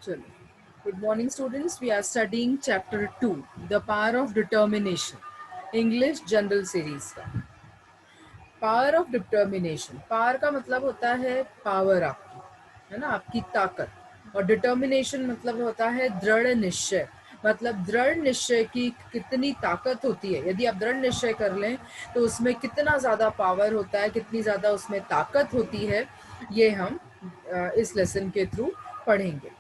चलो, good morning students. We are studying chapter 2, the power of determination, English general series का. Power of determination, power का मतलब होता है पावर आपकी, है ना, आपकी ताकत. और डिटर्मिनेशन मतलब होता है दृढ़ निश्चय. मतलब दृढ़ निश्चय की कितनी ताकत होती है. यदि आप दृढ़ निश्चय कर लें तो उसमें कितना ज़्यादा पावर होता है, कितनी ज़्यादा उसमें ताकत होती है, ये हम इस लेसन के थ्रू पढ़ेंगे.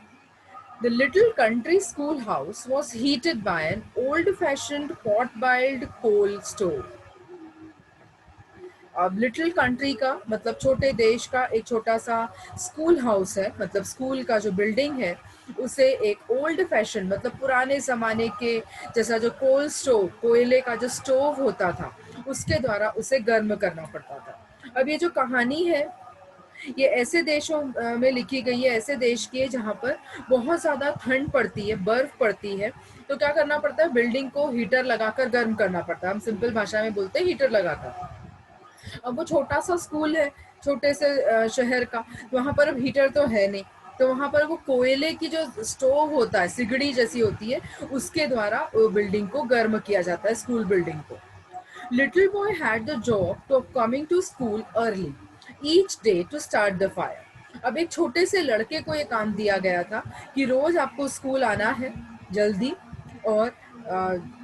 The little country schoolhouse was heated by an old-fashioned pot-boiled coal stove. अब लिटिल कंट्री का मतलब छोटे देश का एक छोटा सा स्कूल हाउस है, मतलब स्कूल का जो बिल्डिंग है उसे एक ओल्ड फैशन मतलब पुराने ज़माने के जैसा जो कोल स्टोव, कोयले का जो स्टोव होता था, उसके द्वारा उसे गर्म करना पड़ता था. अब ये जो कहानी है ये ऐसे देशों में लिखी गई है, ऐसे देश की है जहाँ पर बहुत ज़्यादा ठंड पड़ती है, बर्फ़ पड़ती है. तो क्या करना पड़ता है, बिल्डिंग को हीटर लगाकर गर्म करना पड़ता है. हम सिंपल भाषा में बोलते हैं हीटर लगाकर. अब वो छोटा सा स्कूल है, छोटे से शहर का, वहाँ पर अब हीटर तो है नहीं. तो वहाँ पर वो कोयले की जो स्टोव होता है, सिगड़ी जैसी होती है, उसके द्वारा वो बिल्डिंग को गर्म किया जाता है, स्कूल बिल्डिंग को. Little boy had the job of coming to school early each day to start the fire. अब एक छोटे से लड़के को ये काम दिया गया था कि रोज आपको स्कूल आना है जल्दी और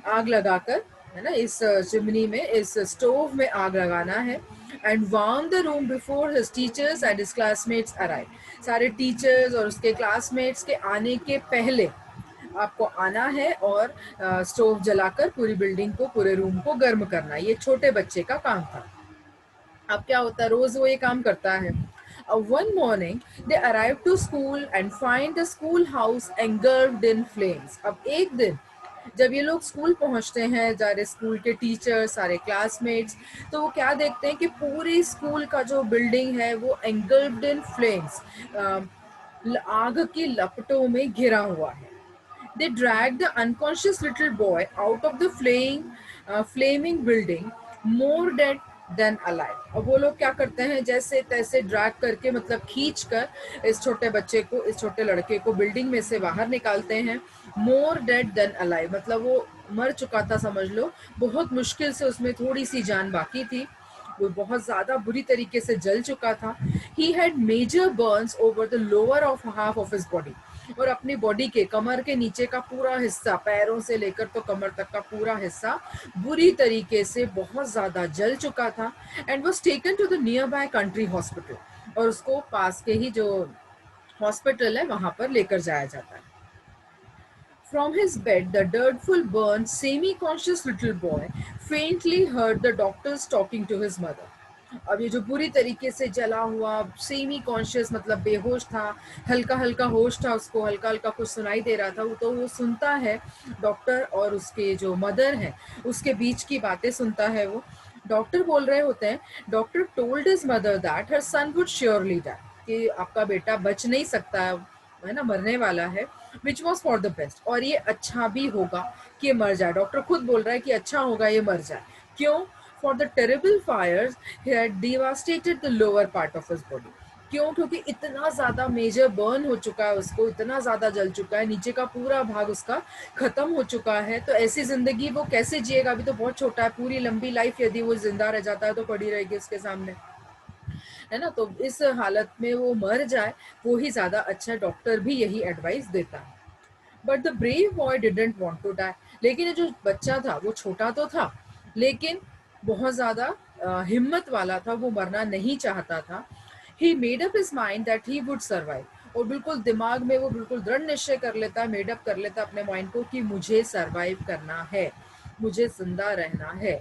आग लगाकर, है ना, इस चिमनी में, इस स्टोव में आग लगाना है. And warm the room before his teachers and his classmates arrive. सारे टीचर्स और उसके क्लासमेट्स के आने के पहले आपको आना है और स्टोव जलाकर पूरी बिल्डिंग को, पूरे रूम को गर्म करना. ये छोटे बच्चे का काम था. अब क्या होता है, रोज वो ये काम करता है. One morning they arrive to school and find the school house engulfed in flames. अब एक दिन जब ये लोग स्कूल पहुंचते हैं, सारे स्कूल के टीचर्स, सारे क्लासमेट्स, तो वो क्या देखते हैं कि पूरी स्कूल का जो बिल्डिंग है वो एंगल्फ्ड इन फ्लेम्स, आग की लपटों में घिरा हुआ है. They dragged the unconscious little boy out of the flaming building, more dead than alive. अब वो लोग क्या करते हैं, जैसे तैसे ड्रैग करके मतलब खींच कर इस छोटे बच्चे को, इस छोटे लड़के को बिल्डिंग में से बाहर निकालते हैं. more dead than alive मतलब वो मर चुका था, समझ लो. बहुत मुश्किल से उसमें थोड़ी सी जान बाकी थी. वो बहुत ज़्यादा बुरी तरीके से जल चुका था. He had major burns over the lower of half of his body. और अपनी बॉडी के, कमर के नीचे का पूरा हिस्सा, पैरों से लेकर तो कमर तक का पूरा हिस्सा बुरी तरीके से बहुत ज़्यादा जल चुका था. And was taken to the nearby country hospital. और उसको पास के ही जो हॉस्पिटल है वहाँ पर लेकर जाया जाता है. From his bed, the dreadful burned, semi-conscious little boy faintly heard the doctors talking to his mother. अब ये जो बुरी तरीके से जला हुआ, सेमी कॉन्शियस मतलब बेहोश था, हल्का हल्का होश था, उसको हल्का हल्का कुछ सुनाई दे रहा था. वो तो वो सुनता है डॉक्टर और उसके जो मदर हैं उसके बीच की बातें सुनता है. वो डॉक्टर बोल रहे होते हैं, doctor told his mother that her son would surely die, कि आपका बेटा बच नहीं सकता है ना, मरने वाला है. Which was for the best, और ये अच्छा भी होगा कि ये मर जाए. डॉक्टर खुद बोल रहा है कि अच्छा होगा ये मर जाए. क्यों? For the terrible fires he had devastated the lower part of his body. क्यों? क्योंकि इतना ज़्यादा मेजर बर्न हो चुका है उसको, इतना ज़्यादा जल चुका है, नीचे का पूरा भाग उसका ख़त्म हो चुका है. तो ऐसी ज़िंदगी वो कैसे जिएगा, अभी तो बहुत छोटा है. पूरी लंबी लाइफ यदि वो जिंदा रह जाता है तो पड़ी रहेगी उसके सामने, है ना. तो इस हालत में वो मर जाए वो ही ज़्यादा अच्छा. डॉक्टर भी यही एडवाइस देता है. But the brave boy didn't want to die. लेकिन ये जो बच्चा था वो छोटा तो था लेकिन बहुत ज़्यादा हिम्मत वाला था, वो मरना नहीं चाहता था. He made up his mind that he would survive. और बिल्कुल दिमाग में वो बिल्कुल दृढ़ निश्चय कर लेता, मेडअप कर लेता अपने माइंड को कि मुझे सर्वाइव करना है, मुझे जिंदा रहना है.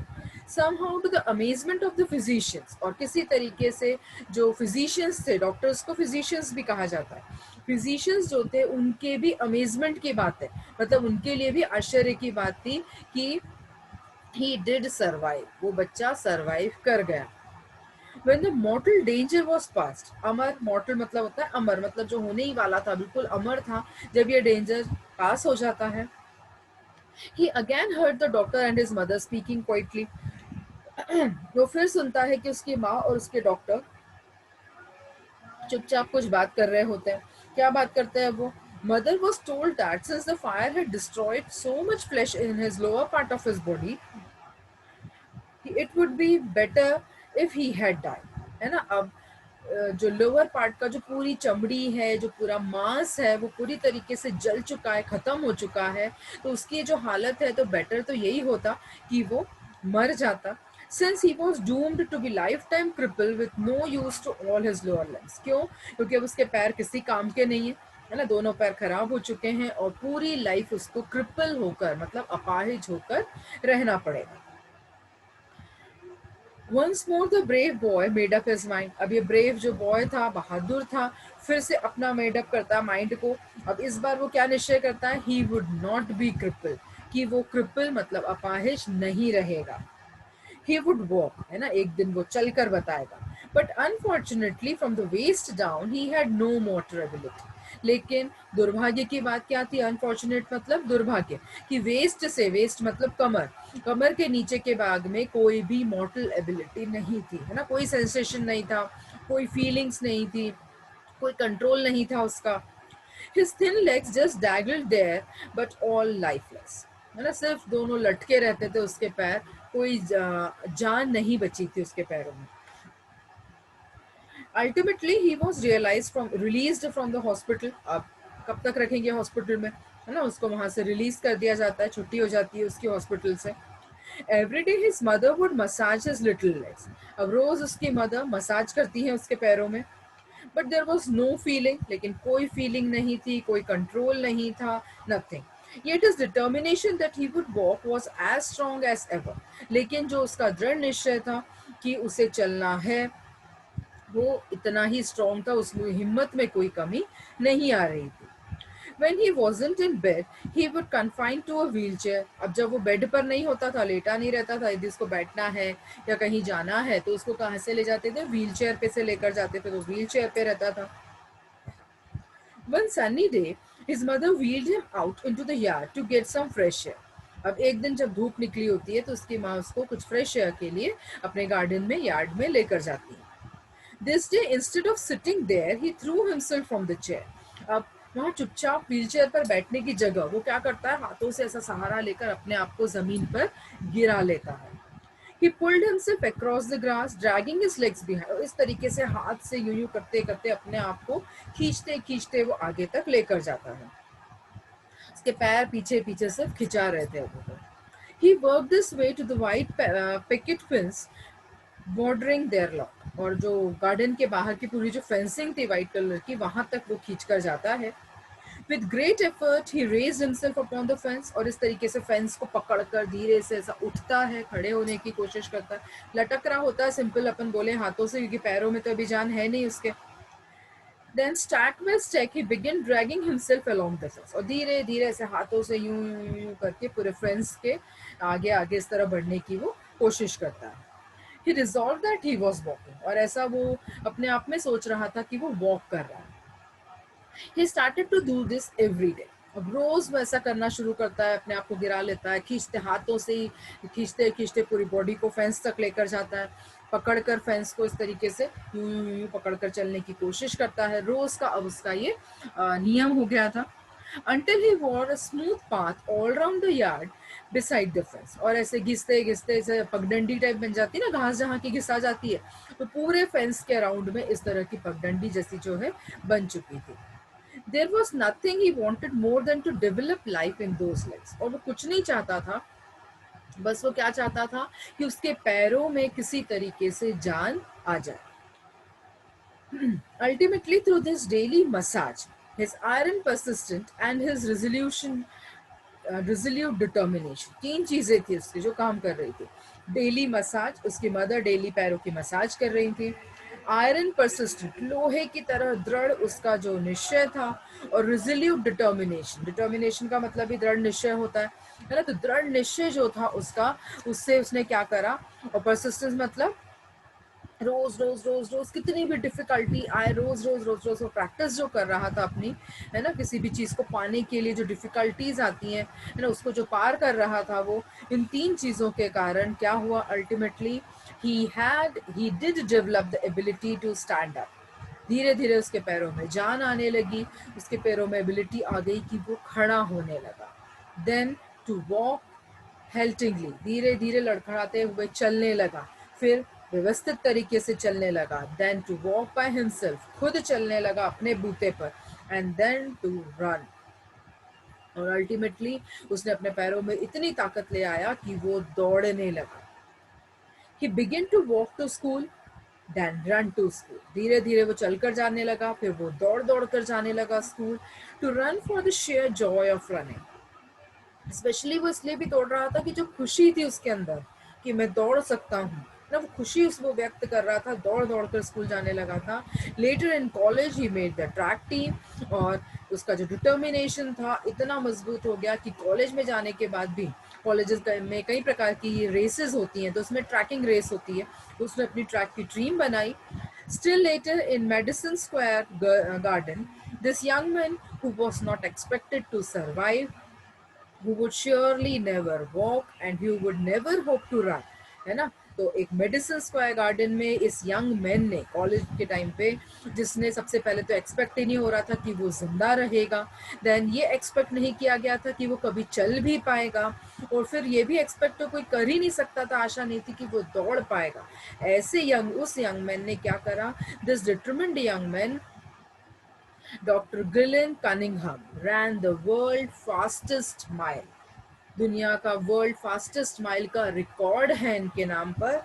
somehow to the amazement of the physicians, और किसी तरीके से जो फिजिशियंस थे, डॉक्टर्स को फिजिशियंस भी कहा जाता है, फिजिशियंस जो थे उनके भी अमेजमेंट की बात है, मतलब उनके लिए भी आश्चर्य की बात थी कि he did survive, वो बच्चा सर्वाइव कर गया. When the mortal danger was past, Amar, mortal मतलब होता है अमर, मतलब जो होने ही वाला था, बिल्कुल अमर था. जब ये डेंजर पास हो जाता है, he again heard the doctor and his mother speaking quietly. वो फिर सुनता है कि उसकी माँ और उसके डॉक्टर चुपचाप कुछ बात कर रहे होते हैं. क्या बात करते हैं वो? Mother was told that since the fire had destroyed so much flesh in his lower part of his body, it would be better if he had died. है ना? अब जो लोअर पार्ट का जो पूरी चमड़ी है, जो पूरा मांस है, वो पूरी तरीके से जल चुका है, खत्म हो चुका है, तो उसकी जो हालत है तो बेटर तो यही होता कि वो मर जाता. Since he was doomed to be lifetime crippled with no use to all his lower limbs. क्यों? क्योंकि अब उसके पैर किसी काम के नहीं है ना? दोनों पैर खराब हो चुके हैं और पूरी लाइफ उसको क्रिपल होकर, मतलब अपाहिज होकर रहना पड़ेगा. Once more the brave boy made up his mind. अब ये brave जो boy था, बहादुर था, फिर से अपना made up करता है mind को. अब इस बार वो क्या निश्चय करता है? He would not be crippled. कि वो cripple मतलब अपाहिज नहीं रहेगा. He would walk, है ना? एक दिन वो चलकर बताएगा. But unfortunately from the waist down he had no motor ability. लेकिन दुर्भाग्य की बात क्या थी? अनफॉर्चुनेट मतलब दुर्भाग्य, कि वेस्ट से, वेस्ट मतलब कमर, कमर के नीचे के भाग में कोई भी मोटल एबिलिटी नहीं थी, है ना? कोई सेंसेशन नहीं था, कोई फीलिंग्स नहीं थी, कोई कंट्रोल नहीं था उसका. His thin legs just dangled there, but all lifeless. है ना? सिर्फ दोनों लटके रहते थे उसके पैर, कोई जान नहीं बची थी उसके पैरों में. Ultimately he was released from the hospital. अब कब तक रखेंगे हॉस्पिटल में, है ना? उसको वहां से रिलीज कर दिया जाता है, छुट्टी हो जाती है उसकी हॉस्पिटल से. Every day his mother would massage his little legs. अब रोज उसकी मदर मसाज करती है उसके पैरों में. But there was no feeling, लेकिन कोई फीलिंग नहीं थी, कोई कंट्रोल नहीं था, nothing. Yet his determination that he would walk was as strong as ever. लेकिन जो उसका दृढ़ निश्चय था कि उसे चलना है, वो इतना ही स्ट्रॉन्ग था, उसमें हिम्मत में कोई कमी नहीं आ रही थी. When he wasn't in bed, he would confine to a wheelchair. अब जब वो बेड पर नहीं होता था, लेटा नहीं रहता था, यदि उसको बैठना है या कहीं जाना है तो उसको कहाँ से ले जाते थे? व्हीलचेयर पे से लेकर जाते थे, तो व्हीलचेयर पे रहता था. One sunny day, his mother wheeled him out into the yard to get some fresh air. अब एक दिन जब धूप निकली होती है तो उसकी माँ उसको कुछ फ्रेश एयर के लिए अपने गार्डन में, यार्ड में लेकर जाती है. This day, instead of sitting there, he threw himself from the chair. अब वहाँ चुपचाप व्हीलचेयर पर बैठने की जगह वो क्या करता है? हाथों से ऐसा सहारा लेकर अपने आप को जमीन पर गिरा लेता है. He pulled himself across the grass, dragging his legs behind. और इस तरीके से हाथ से यूं यूं करते करते अपने आप को खींचते खींचते वो आगे तक लेकर जाता है. उसके पैर पीछे पीछे से खिंचा रहे थे वो. He worked this way to the white picket fence bordering their lawn. और जो गार्डन के बाहर की पूरी जो फेंसिंग थी वाइट कलर की, वहां तक वो खींच कर जाता है. With great effort he raised himself upon the fence. और इस तरीके से फेंस को पकड़कर धीरे से ऐसा उठता है, खड़े होने की कोशिश करता है. लटक रहा होता है, सिंपल अपन बोले हाथों से, क्योंकि पैरों में तो अभी जान है नहीं उसके. Then stack by stack he began dragging himself along the fence. और धीरे धीरे ऐसे हाथों से यूं यूं यूं करके पूरे फेंस के आगे आगे इस तरह बढ़ने की वो कोशिश करता है. He resolved that he was walking. और ऐसा वो अपने आप में सोच रहा था कि वो वॉक कर रहा है. He started to do this every day. अब रोज वो ऐसा करना शुरू करता है, अपने आप को गिरा लेता है, खींचते हाथों से ही खींचते खींचते पूरी बॉडी को फेंस तक लेकर जाता है, पकड़कर फेंस को इस तरीके से यूं यूं यूं पकड़कर चलने की कोशिश करता है. रोज का अब उसका ये नियम हो गया था. Until he wore a smooth path all around the yard beside the fence. और ऐसे घिसते घिसते ऐसे पगडंडी टाइप बन जाती है ना, घास जहाँ की घिसा जाती है, तो पूरे फेंस के अराउंड में इस तरह की पगडंडी जैसी जो है बन चुकी थी. There was nothing he wanted more than to develop life in those legs. और वो कुछ नहीं चाहता था, बस वो क्या चाहता था कि उसके पैरों में किसी तरीके से जान आ जाए. Ultimately, through this daily massage, his iron persistent and his resolute determination, तीन चीजें थी उसकी जो काम कर रही थी. डेली मसाज, उसकी मदर डेली पैरों की मसाज कर रही थी. आयरन परसिस्टेंट, लोहे की तरह दृढ़ उसका जो निश्चय था. और रिजोल्यूट डिटर्मिनेशन, डिटर्मिनेशन का मतलब ही दृढ़ निश्चय होता है ना? तो दृढ़ निश्चय जो था उसका, उससे उसने क्या करा. और परसिस्टेंस मतलब रोज रोज रोज रोज कितनी भी डिफिकल्टी आए, रोज रोज रोज रोज वो प्रैक्टिस जो कर रहा था अपनी, है ना, किसी भी चीज को पाने के लिए जो डिफिकल्टीज आती हैं, है ना, उसको जो पार कर रहा था वो, इन तीन चीजों के कारण क्या हुआ ultimately, he did develop the ability to stand up. धीरे धीरे उसके पैरों में जान आने लगी, उसके पैरों में एबिलिटी आ गई कि वो खड़ा होने लगा। देन टू वॉक हेल्टिंगली, धीरे धीरे लड़खड़ाते हुए चलने लगा, फिर व्यवस्थित तरीके से चलने लगा। Then to walk by himself, खुद चलने लगा अपने बूते पर। एंड देन टू रन, और अल्टीमेटली उसने अपने पैरों में इतनी ताकत ले आया कि वो दौड़ने लगा। He began to walk to school, then run to school. धीरे धीरे वो चलकर जाने लगा, फिर वो दौड़ दौड़ कर जाने लगा school. To run for the sheer joy of running. Specially वो इसलिए भी दौड़ रहा था कि जो खुशी थी उसके अंदर कि मैं दौड़ सकता हूँ ना, वो खुशी उसको व्यक्त कर रहा था, दौड़ दौड़ कर स्कूल जाने लगा था। Later in college he made the track team, और उसका जो डिटर्मिनेशन था इतना मजबूत हो गया कि कॉलेज में जाने के बाद भी, कॉलेजेस में कई प्रकार की रेसेस होती हैं, तो उसमें ट्रैकिंग रेस होती है, तो उसने अपनी ट्रैक की टीम बनाई। Still later in Madison Square Garden, this young man who was not expected to survive, who would surely never walk and who would never hope to run, है ना। तो एक मेडिसन स्क्वायर गार्डन में इस young man ने college के time पे, जिसने सबसे पहले तो एक्सपेक्ट ही नहीं हो रहा था कि वो जिंदा रहेगा, देन ये एक्सपेक्ट नहीं किया गया था कि वो कभी चल भी पाएगा, और फिर ये भी एक्सपेक्ट तो कोई कर ही नहीं सकता था, आशा नहीं थी कि वो दौड़ पाएगा। ऐसे उस यंग मैन ने क्या करा, this determined young man doctor Glenn Cunningham ran the world fastest mile। दुनिया का वर्ल्ड फास्टेस्ट माइल का रिकॉर्ड है इनके नाम पर।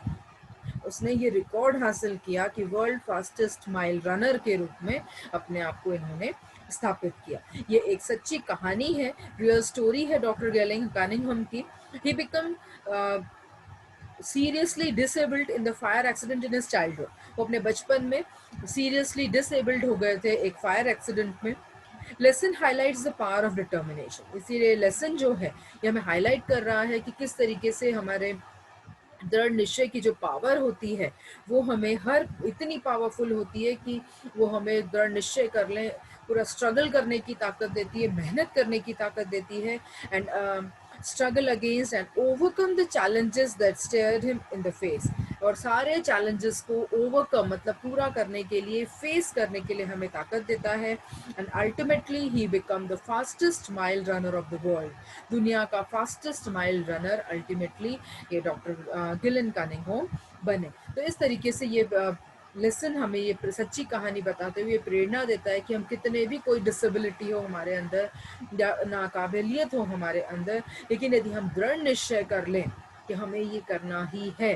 उसने ये रिकॉर्ड हासिल किया कि वर्ल्ड फास्टेस्ट माइल रनर के रूप में अपने आप को इन्होंने स्थापित किया। ये एक सच्ची कहानी है, रियल स्टोरी है डॉक्टर गेलिंग कनिंघम की। He become seriously disabled in the fire accident in his childhood. वो अपने बचपन में सीरियसली डिसेबल्ड हो गए थे एक फायर एक्सीडेंट में। Lesson highlights the power of determination, इसीलिए लेसन जो है ये हमें हाईलाइट कर रहा है कि किस तरीके से हमारे दृढ़ निश्चय की जो पावर होती है वो हमें हर इतनी पावरफुल होती है कि वो हमें दृढ़ निश्चय कर लें, पूरा स्ट्रगल करने की ताकत देती है, मेहनत करने की ताकत देती है, and struggle against and overcome the challenges that stared him in the face. और सारे चैलेंजेस को ओवरकम मतलब पूरा करने के लिए, फेस करने के लिए हमें ताकत देता है। And ultimately he become the fastest mile runner of the world, दुनिया का फास्टेस्ट माइल रनर अल्टीमेटली ये डॉक्टर गिलन कनिंघम बने। तो इस तरीके से ये लेसन हमें ये सच्ची कहानी बताते हुए प्रेरणा देता है कि हम कितने भी कोई डिसेबिलिटी हो हमारे अंदर या नाकाबिलियत हो हमारे अंदर, लेकिन यदि हम दृढ़ निश्चय कर लें कि हमें ये करना ही है,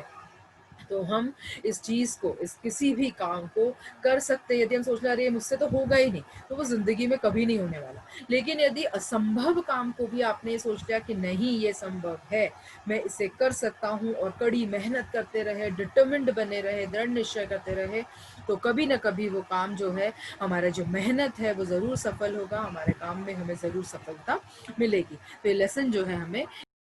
तो हम इस चीज़ को, इस किसी भी काम को कर सकते हैं। यदि हम सोच रहे हैं मुझसे तो होगा ही नहीं, तो वो ज़िंदगी में कभी नहीं होने वाला। लेकिन यदि असंभव काम को भी आपने सोच लिया कि नहीं ये संभव है, मैं इसे कर सकता हूँ, और कड़ी मेहनत करते रहे, डिटर्मिन्ड बने रहे, दृढ़ निश्चय करते रहे, तो कभी ना कभी वो काम जो है, हमारा जो मेहनत है वो ज़रूर सफल होगा, हमारे काम में हमें ज़रूर सफलता मिलेगी। तो ये लेसन जो है हमें